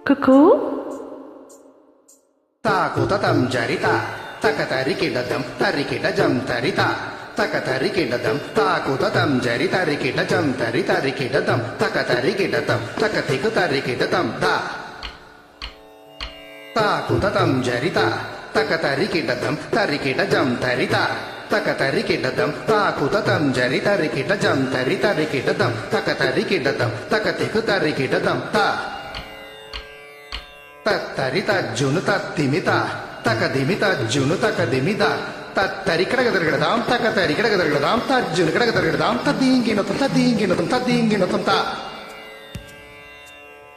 Cuckoo. Taku tatam jarita, takatarikidadam, tarikidajam tarita. Takatarikidadam, taku tatam jarita, rikidajam tarita, rikidadam, takatarikidadam, takatikutarikidatam da. Taku tatam jarita, takatarikidadam, tarikidajam tarita. Takatarikidadam, taku tatam jarita, rikidajam tarita, rikidadam, takatarikidadam, takatikutarikidatam da. Tattarita junuta timita, takadimita junuta kadimita, tattarikadagadam, takatarikadagadam, tajunakadagadam, tadinginotam, tadinginotam, tadinginotam ta.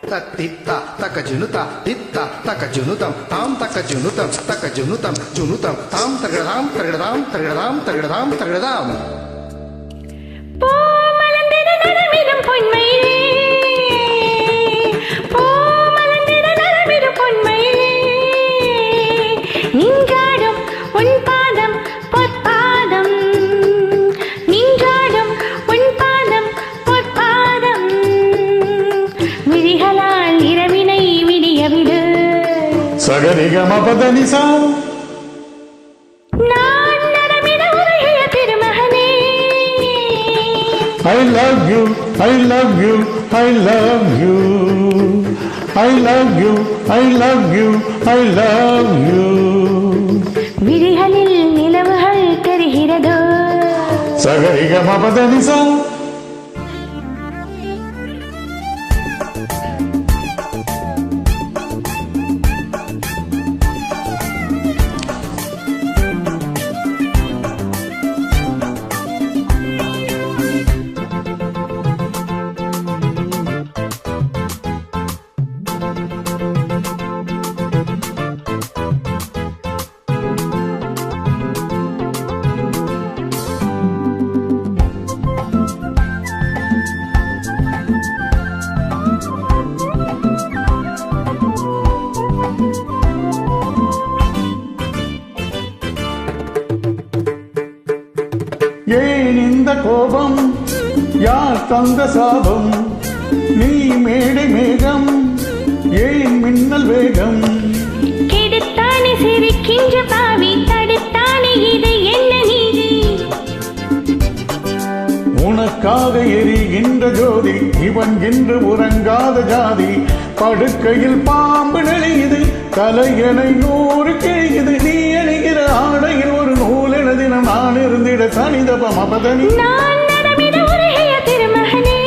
Tatitta, takajunuta, titta, takajunutam, tam takajunutam, takajunutam, junutam, tam tagadam, tagadam, tagadam, tagadam, tagadam. நின்றாடும் உன் பாதம் பொற்பாதம், நின்றாடும் உன் பாதம் பொற்பாதம், விழிகளால் இரவினை விடியவிடு. சகரிகமபதனிசா நான் நடமிட உரைய திருமகனே. I love you, I love you, I love you. I love you, I love you, I love you. விழிகளில் நிலவுகள் தெரிகிறதோ. சகரிகமபதனிசா ஏன் இந்த கோபம், யார் தந்த சாபம், நீ மேடை மேகம், ஏன் மின்னல் வேகம், கெடுத்தானே சிரிக்கின்ற பாவி, தடுத்தானே இது என்ன நீதி, உனக்காக எரிகின்ற ஜோதி, இவன் என்று உறங்காத ஜாதி, படுக்கையில் பாம்பு நெளியுது, தலையணை 100 கிழியுது, நீ அணிகிற ஆடையில் ஒரு நூல் என தினம் நான் இருந்திட தனிதபம் அபதனி. நான் நடமிட உரைய திருமகனே.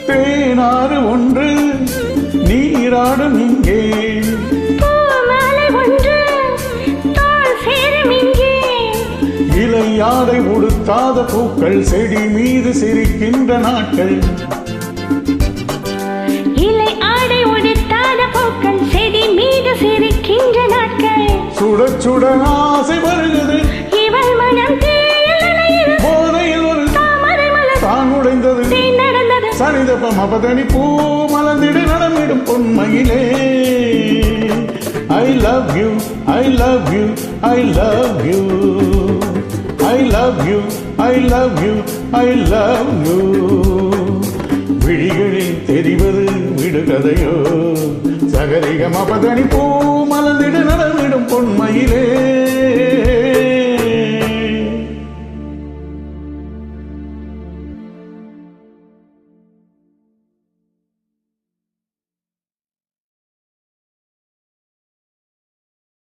தேனாறு ஒன்று நீராடும் இங்கே, பூமாலை ஒன்று தோள் சேரும் இங்கே, இலையாடை உடுத்தாத பூக்கள் செடி மீது சிரிக்கின்ற நாட்கள், இலை ஆடை உடுத்தாத பூக்கள் செடி மீது சிரிக்கின்ற நாட்கள், சுட சுட ஆசை வருகிறது, இவள் மனம் தீயில் நனையுது, போதையில் ஒரு தாமரை மலர் தான் உடைந்தது, நடந்தது, சனிதப்பம் அபதனி பூ மலர்ந்திடு நடமிடும் பொன்மையிலே. I love you, I love you, I love you. I love you, I love you, I love you. விழிகளில் தெரிவது விடுகதையோ, சகரிகமபதனி பூ மலர்ந்திடு நடமிடும் பொன்மையிலே.